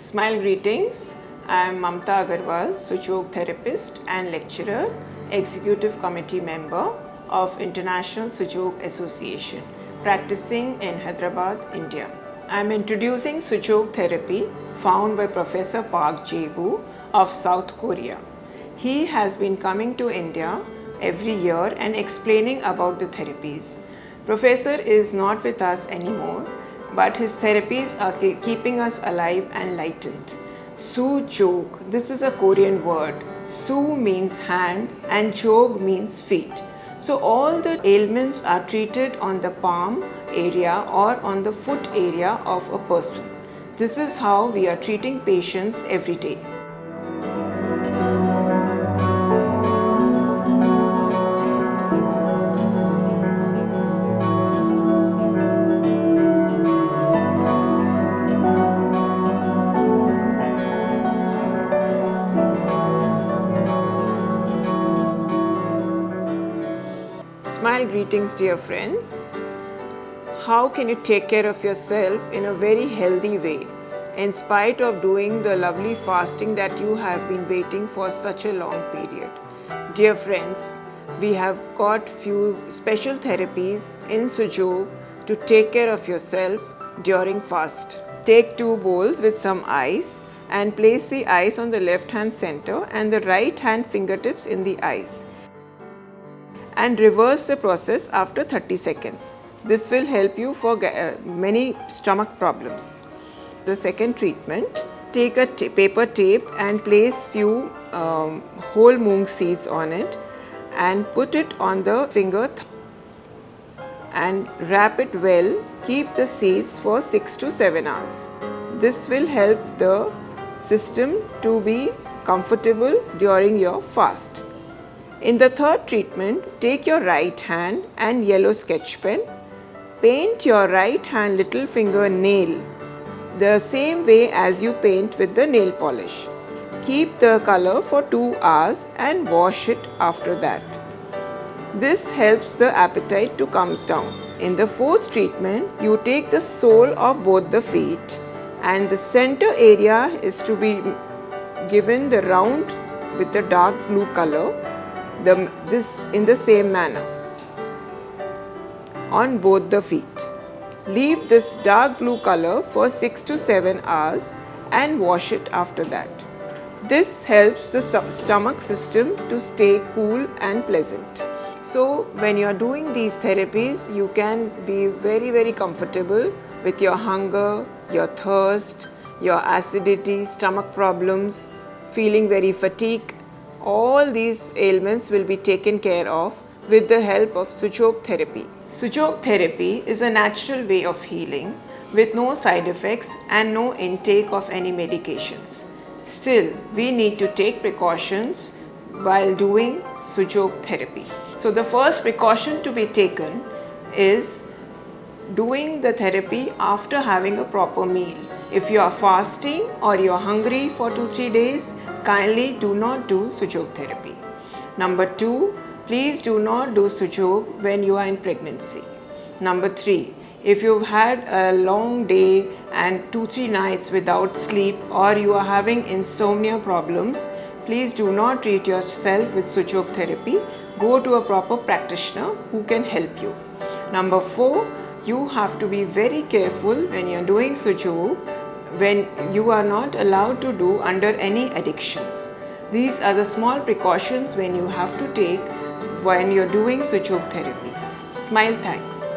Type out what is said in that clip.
Smile greetings. I am Mamta Agarwal, Suchok therapist and lecturer, executive committee member of International Suchok Association, practicing in Hyderabad, India. I am introducing Suchok therapy found by Professor Park Jae-woo of South Korea. He has been coming to India every year and explaining about the therapies. Professor is not with us anymore, but his therapies are keeping us alive and lightened. Suchok, this is a Korean word. Su means hand and jog means feet. So all the ailments are treated on the palm area or on the foot area of a person. This is how we are treating patients every day. Smile greetings, dear friends. How can you take care of yourself in a very healthy way in spite of doing the lovely fasting that you have been waiting for such a long period? Dear friends, we have got few special therapies in Suchok to take care of yourself during fast. Take 2 bowls with some ice and place the ice on the left hand center and the right hand fingertips in the ice, and reverse the process after 30 seconds. This will help you for many stomach problems. The second treatment, take a paper tape and place few whole moong seeds on it and put it on the finger and wrap it well. Keep the seeds for 6 to 7 hours. This will help the system to be comfortable during your fast. In the third treatment, take your right hand and yellow sketch pen. Paint your right hand little finger nail the same way as you paint with the nail polish. Keep the color for 2 hours and wash it after that. This helps the appetite to come down. In the fourth treatment, you take the sole of both the feet and the center area is to be given the round with the dark blue color. This in the same manner on both the feet. Leave this dark blue color for 6 to 7 hours and wash it after that. This helps the stomach system to stay cool and pleasant. So when you are doing these therapies, you can be very comfortable with your hunger, your thirst, your acidity, stomach problems, feeling very fatigued. All these ailments will be taken care of with the help of Suchok therapy. Suchok therapy is a natural way of healing with no side effects and no intake of any medications. Still, we need to take precautions while doing Suchok therapy. So the first precaution to be taken is doing the therapy after having a proper meal. If you are fasting or you are hungry for 2-3 days, kindly do not do Suchok therapy. Number 2, please do not do Suchok when you are in pregnancy. Number 3, if you've had a long day and 2-3 nights without sleep or you are having insomnia problems, please do not treat yourself with Suchok therapy. Go to a proper practitioner who can help you. Number 4, you have to be very careful when you are doing Suchok, when you are not allowed to do under any addictions. These are the small precautions when you have to take when you're doing Suchok therapy. Smile thanks.